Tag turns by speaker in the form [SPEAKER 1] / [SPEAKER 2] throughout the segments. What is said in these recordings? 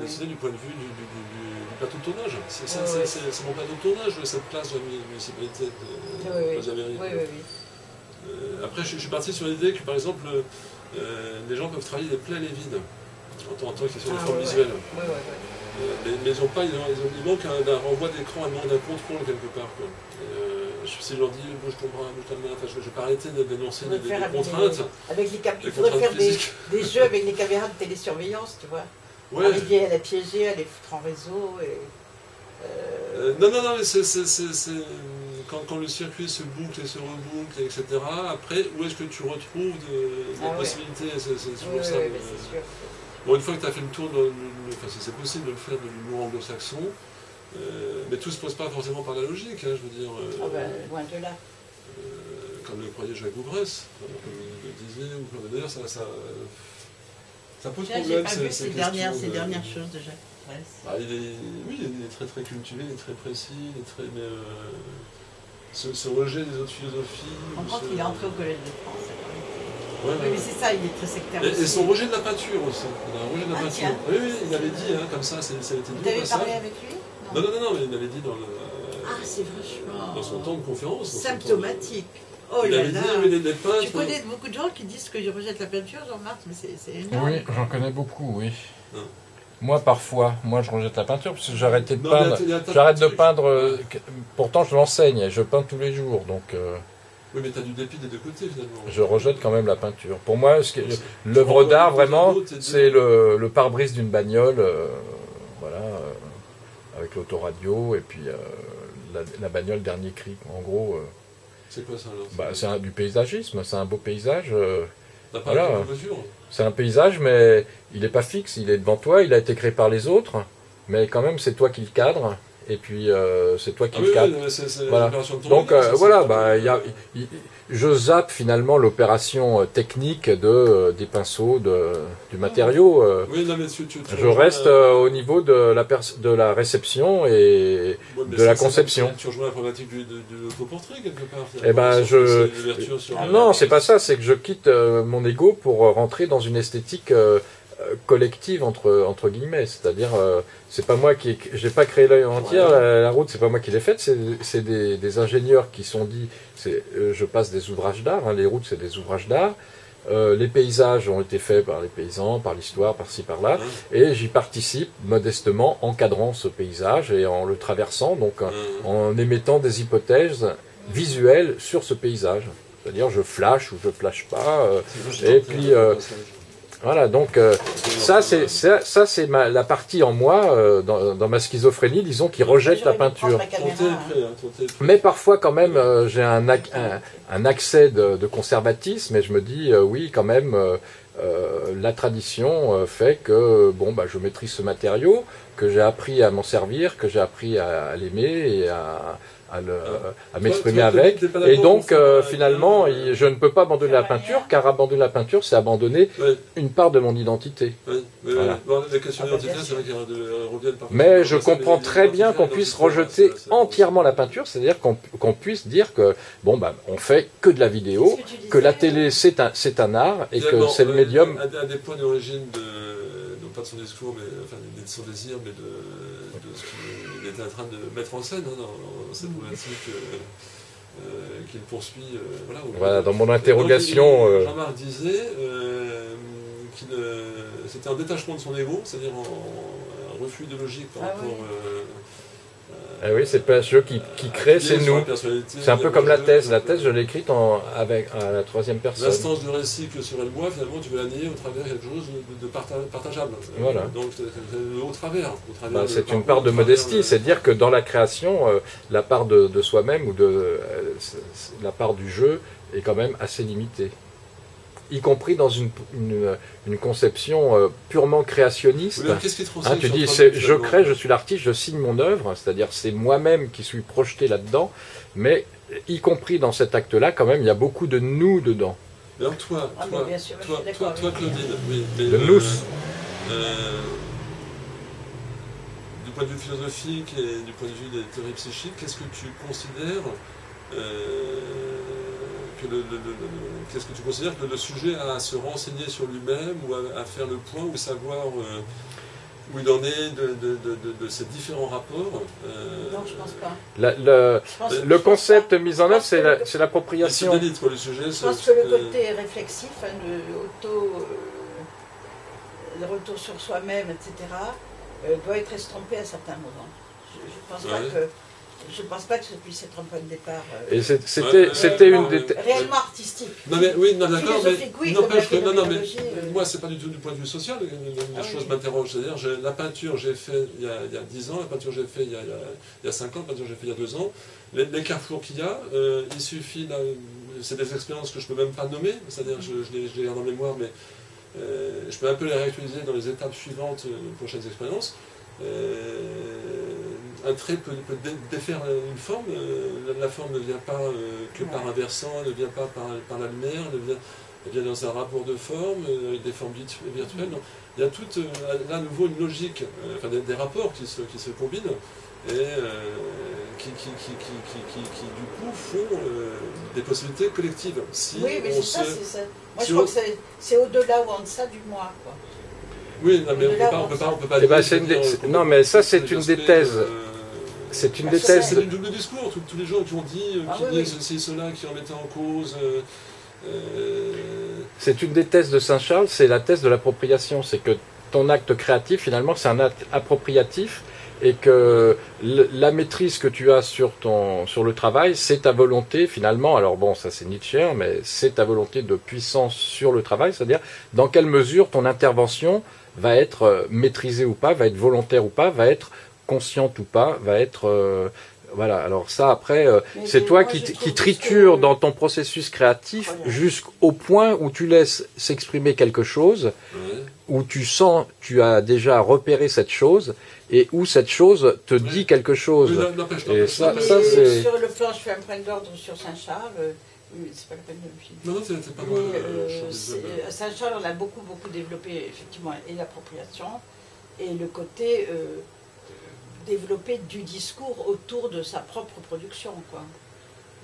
[SPEAKER 1] bande dessinée du point de vue du plateau de tournage. C'est mon plateau de tournage, cette place de la municipalité de Amérique. Après, je suis parti sur l'idée que, par exemple, les gens peuvent travailler les pleins et les vides, en tant que sur les formes visuelles. Mais ils ont pas, il manque d'un renvoi d'écran, un manque d'un contrôle quelque part. Quoi. Si je leur dis bouge ton bras, bouge ta main, enfin, je ne vais pas arrêter de dénoncer des contraintes.
[SPEAKER 2] Il faudrait faire des jeux avec les caméras de télésurveillance, tu vois. Arriver à la piéger, à les foutre en réseau.
[SPEAKER 1] Non, mais c'est quand le circuit se boucle et se reboucle, etc. Après, où est-ce que tu retrouves des possibilités? C'est toujours ça. Bon, une fois que tu as fait le tour, c'est possible de le faire de l'humour anglo-saxon, mais tout ne se pose pas forcément par la logique, hein, je veux dire.
[SPEAKER 2] Loin de là.
[SPEAKER 1] Comme le croyait Jacques Ouvresse, comme le disait, ou comme d'ailleurs, ça pose problème.
[SPEAKER 2] J'ai pas vu ces dernières choses de Jacques Ouvresse.
[SPEAKER 1] Oui, il est très très cultivé, il est très précis, il est très. Mais ce rejet des autres philosophies.
[SPEAKER 2] On comprend qu'il est entré au Collège de France. Oui, mais c'est ça, il est très sectaire aussi.
[SPEAKER 1] Et son rejet de la peinture aussi. Il a un rejet de la peinture. Oui, il avait dit, hein, comme ça a été dit.
[SPEAKER 2] Vous avez parlé avec lui?
[SPEAKER 1] Non, mais il avait dit dans le.
[SPEAKER 2] C'est vachement.
[SPEAKER 1] Dans son temps de conférence.
[SPEAKER 2] Symptomatique. Oh là là.
[SPEAKER 1] Les peintres.
[SPEAKER 2] Tu connais beaucoup de gens qui disent qu'ils rejettent la peinture, Jean-Marc, mais c'est énorme.
[SPEAKER 3] Oui, j'en connais beaucoup, oui. Moi, parfois, je rejette la peinture parce que j'ai arrêté de peindre. J'arrête de peindre. Pourtant, je l'enseigne et je peins tous les jours, donc.
[SPEAKER 1] Oui, mais tu as du dépit des deux côtés, finalement.
[SPEAKER 3] Je rejette quand même la peinture. Pour moi, l'œuvre d'art, vraiment, c'est le pare-brise d'une bagnole, avec l'autoradio, et puis la bagnole dernier cri. En gros,
[SPEAKER 1] c'est quoi ça, alors?
[SPEAKER 3] C'est du paysagisme, c'est un beau paysage.
[SPEAKER 1] Mesure.
[SPEAKER 3] C'est un paysage, mais il n'est pas fixe, il est devant toi, il a été créé par les autres, mais quand même, c'est toi qui le cadre. Et puis c'est toi qui le cadre. Voilà. Donc je zappe finalement l'opération technique des pinceaux, du matériau. Je reste au niveau de la réception et de la conception.
[SPEAKER 1] Tu rejoins la problématique du autoportrait quelque part.
[SPEAKER 3] Eh ben non, c'est pas ça. C'est que je quitte mon ego pour rentrer dans une esthétique collective entre guillemets, c'est-à-dire c'est pas moi j'ai pas créé l'œil entière, la route c'est pas moi qui l'ai faite, c'est des ingénieurs qui sont dit, je passe des ouvrages d'art, hein, les routes c'est des ouvrages d'art, les paysages ont été faits par les paysans, par l'histoire, par-ci par-là, et j'y participe modestement, encadrant ce paysage et en le traversant, donc en émettant des hypothèses visuelles sur ce paysage, c'est-à-dire je flash ou je flash pas, et puis voilà, donc ça c'est la partie en moi, dans ma schizophrénie, disons, qui rejette la peinture. Mais parfois quand même, j'ai un accès de conservatisme et je me dis, oui, quand même, la tradition fait que je maîtrise ce matériau, que j'ai appris à m'en servir, que j'ai appris à l'aimer et à m'exprimer avec, et donc finalement je ne peux pas abandonner la peinture, car abandonner la peinture c'est abandonner une part de mon identité. Mais je comprends très bien qu'on puisse rejeter entièrement la peinture, c'est-à-dire qu'on puisse dire que on fait que de la vidéo, que la télé c'est un art et que c'est le médium.
[SPEAKER 1] Un des points d'origine non pas de son discours, mais enfin de son désir, mais de ce qu'il était en train de mettre en scène dans cette problématique qu'il poursuit.
[SPEAKER 3] Voilà, dans mon interrogation.
[SPEAKER 1] Donc, Jean-Marc disait qu'il c'était un détachement de son ego, c'est-à-dire un refus de logique par rapport.
[SPEAKER 3] Oui, c'est pas ceux qui créent, c'est nous. C'est un peu comme la thèse. La thèse, je l'ai écrite à la troisième personne.
[SPEAKER 1] L'instance de récit que serait le moi, finalement, tu veux la nier au travers de quelque chose de partageable.
[SPEAKER 3] Voilà.
[SPEAKER 1] Donc, au travers
[SPEAKER 3] c'est une part de modestie, c'est dire que dans la création, la part de soi-même ou la part du jeu est quand même assez limitée. Y compris dans une conception purement créationniste. Tu dis, je crée, je suis l'artiste, je signe mon œuvre, c'est-à-dire c'est moi-même qui suis projeté là-dedans, mais y compris dans cet acte-là, quand même, il y a beaucoup de nous dedans.
[SPEAKER 1] Alors toi, Claudine,
[SPEAKER 3] de nous.
[SPEAKER 1] Du point de vue philosophique et du point de vue des théories psychiques, qu'est-ce que tu considères qu'est-ce que tu considères que le sujet a à se renseigner sur lui-même ou à faire le point ou savoir où il en est de ces différents rapports.
[SPEAKER 2] Non, je pense pas.
[SPEAKER 3] Le concept mis en œuvre, c'est l'appropriation.
[SPEAKER 1] Je
[SPEAKER 2] pense que le côté réflexif, le retour sur soi-même, etc., doit être estompé à certains moments. Je pense pas que ce puisse être un point de départ.
[SPEAKER 3] Et c'était une des
[SPEAKER 2] réellement artistique.
[SPEAKER 1] Non mais oui, non d'accord, mais n'empêche que moi c'est pas du tout du point de vue social. Une chose m'interroge, c'est-à-dire la peinture j'ai fait il y a 10 ans, la peinture j'ai fait il y a 5 ans, la peinture j'ai fait il y a 2 ans. Les carrefours qu'il y a, il suffit, c'est des expériences que je peux même pas nommer, c'est-à-dire je les garde en mémoire, mais je peux un peu les réutiliser dans les étapes suivantes, prochaines expériences. Un trait peut défaire une forme, la forme ne vient pas que par un versant, elle ne vient pas par la lumière, elle vient dans un rapport de forme, avec des formes virtuelles. Donc, il y a tout, là, à nouveau, une logique, des rapports qui se combinent et qui du coup font des possibilités collectives.
[SPEAKER 2] Oui, mais c'est ça. Moi, je crois que c'est au-delà ou en deçà du moi, quoi.
[SPEAKER 1] Oui, non, mais on peut pas dire...
[SPEAKER 3] Non, mais ça, c'est une des thèses. C'est une des thèses.
[SPEAKER 1] C'est le double discours. Tous les gens qui ont dit, disent ceci, cela, qui en mettaient en cause...
[SPEAKER 3] C'est une des thèses de Saint-Charles, c'est la thèse de l'appropriation. C'est que ton acte créatif, finalement, c'est un acte appropriatif et que la maîtrise que tu as sur le travail, c'est ta volonté, finalement. Alors bon, ça c'est Nietzschéen, mais c'est ta volonté de puissance sur le travail, c'est-à-dire dans quelle mesure ton intervention va être maîtrisée ou pas, va être volontaire ou pas, va être consciente ou pas, va être... voilà, alors ça après, c'est toi qui triture dans ton processus créatif jusqu'au point où tu laisses s'exprimer quelque chose, où tu sens, tu as déjà repéré cette chose, et où cette chose te dit quelque chose.
[SPEAKER 1] Et
[SPEAKER 3] ça c'est...
[SPEAKER 2] Sur le plan, je fais un point d'ordre sur Saint-Charles, c'est pas la peine de me filmer.
[SPEAKER 1] Non, c'est pas moi.
[SPEAKER 2] Saint-Charles, on a beaucoup développé, effectivement, et l'appropriation, et le côté... développer du discours autour de sa propre production, quoi.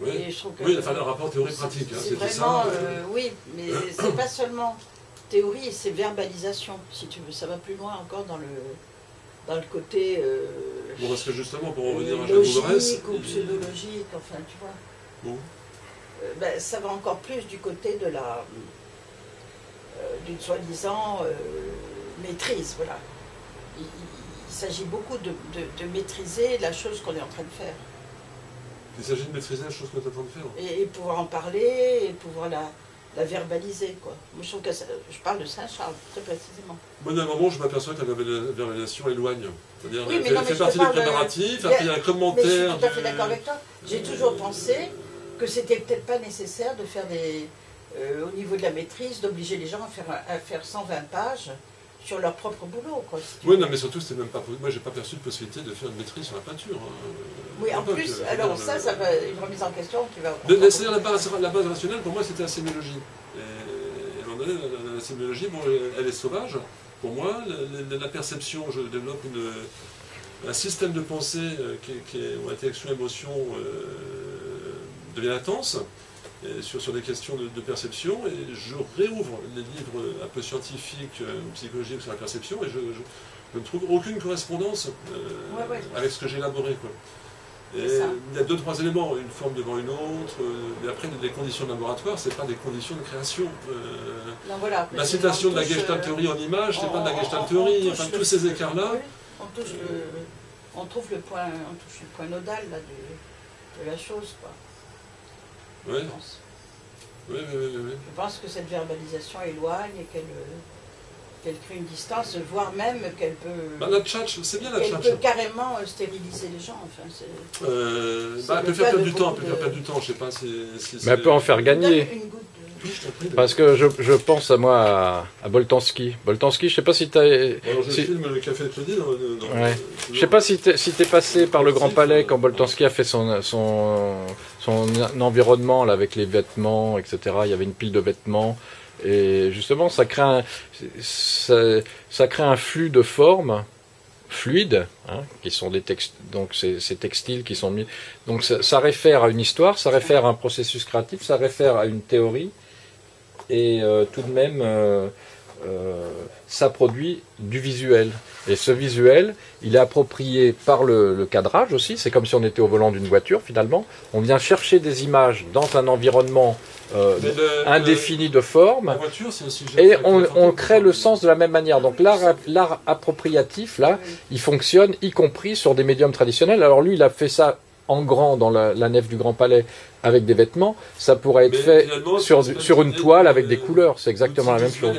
[SPEAKER 1] Oui, et je trouve que, le rapport théorie-pratique, hein,
[SPEAKER 2] c'est vraiment, ça. Oui, mais c'est pas seulement théorie, c'est verbalisation, si tu veux. Ça va plus loin encore dans le côté...
[SPEAKER 1] bon, parce que justement, pour revenir à
[SPEAKER 2] logique ou pseudologique, enfin, tu vois. Bon. Ça va encore plus du côté de d'une soi-disant maîtrise, voilà. Il s'agit beaucoup de maîtriser la chose qu'on est en train de faire.
[SPEAKER 1] Il s'agit de maîtriser la chose qu'on est en train de faire.
[SPEAKER 2] Et pouvoir en parler, et pouvoir la verbaliser, quoi. Moi, je trouve que je parle de Saint-Charles, très précisément.
[SPEAKER 1] Moi, d'un moment, je m'aperçois que la verbalisation éloigne. C'est-à-dire, elle fait partie des préparatifs, après il y a un commentaire...
[SPEAKER 2] Mais je suis tout à fait d'accord avec toi. J'ai toujours pensé que c'était peut-être pas nécessaire de faire au niveau de la maîtrise, d'obliger les gens à faire 120 pages sur leur propre boulot, quoi.
[SPEAKER 1] Oui, non, mais surtout, c'était même pas... Moi, j'ai pas perçu de possibilité de faire une maîtrise sur la peinture.
[SPEAKER 2] Oui, en plus, alors ça va une remise en question qui va...
[SPEAKER 1] C'est-à-dire, la base rationnelle, pour moi, c'était la sémiologie. Et à un moment donné, la sémiologie, bon, elle est sauvage. Pour moi, la perception, je développe un système de pensée où intellection, émotion devient intense. Sur des questions de perception, et je réouvre les livres un peu scientifiques ou psychologiques sur la perception, et je ne trouve aucune correspondance avec ce que j'ai élaboré, quoi. Et il y a 2-3 éléments, une forme devant une autre, mais après des conditions de laboratoire, c'est pas des conditions de création.
[SPEAKER 2] Non, voilà,
[SPEAKER 1] la citation de la Gestalt théorie en image, c'est pas de la Gestalt théorie, enfin tous ces écarts-là.
[SPEAKER 2] On touche le point nodal là, de la chose, quoi.
[SPEAKER 1] Oui.
[SPEAKER 2] Oui. Je pense que cette verbalisation éloigne et qu'elle crée une distance, voire même qu'elle peut...
[SPEAKER 1] la tchatch, c'est bien la tchatch.
[SPEAKER 2] Elle peut carrément stériliser les gens. Enfin,
[SPEAKER 1] elle peut faire perdre du temps, je sais pas si
[SPEAKER 3] mais elle peut en faire gagner. Parce que je pense à Boltanski. Boltanski, je sais pas si tu as...
[SPEAKER 1] Je filme le Café de Claudie.
[SPEAKER 3] Je sais pas si t'es passé par le Grand Palais quand Boltanski a fait son environnement là, avec les vêtements, etc. Il y avait une pile de vêtements. Et justement, ça crée un flux de formes fluides, hein, qui sont des textes, donc ces textiles qui sont mis. Donc ça réfère à une histoire, ça réfère à un processus créatif, ça réfère à une théorie. Et tout de même, ça produit du visuel. Et ce visuel, il est approprié par le cadrage aussi. C'est comme si on était au volant d'une voiture, finalement. On vient chercher des images dans un environnement indéfini de forme.
[SPEAKER 1] La voiture, c'est un sujet
[SPEAKER 3] et on crée le sens de la même manière. Donc l'art appropriatif, là, il fonctionne y compris sur des médiums traditionnels. Alors lui, il a fait ça en grand dans la nef du Grand Palais avec des vêtements, ça pourrait être fait sur une toile avec des couleurs, c'est exactement la même chose.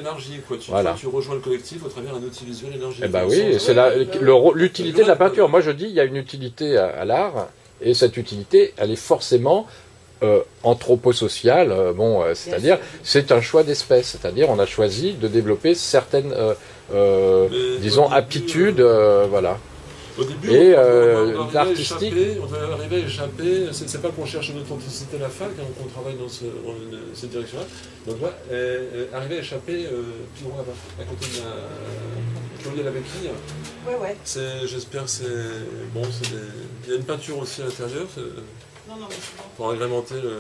[SPEAKER 1] Voilà. Tu rejoins le collectif au travers d'un outil visuel énergie.
[SPEAKER 3] Eh ben oui, c'est l'utilité de la peinture. Moi je dis, il y a une utilité à l'art, et cette utilité, elle est forcément anthroposociale, c'est-à-dire, c'est un choix d'espèce, c'est-à-dire on a choisi de développer certaines, disons, aptitudes, voilà.
[SPEAKER 1] Au début,
[SPEAKER 3] l'artistique.
[SPEAKER 1] On doit arriver à échapper. C'est pas qu'on cherche une authenticité à la fac, qu'on travaille dans cette direction-là. Donc là, arriver à échapper plus loin là-bas, à côté de la Claudia Lavétrie.
[SPEAKER 2] Ouais.
[SPEAKER 1] J'espère que c'est bon. Il y a une peinture aussi à l'intérieur. Pour agrémenter le.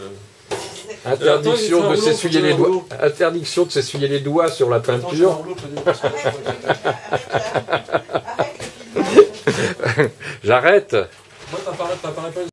[SPEAKER 3] Interdiction de s'essuyer les doigts. Interdiction de s'essuyer les doigts sur la peinture. J'arrête.
[SPEAKER 1] Moi, t'apparaît pas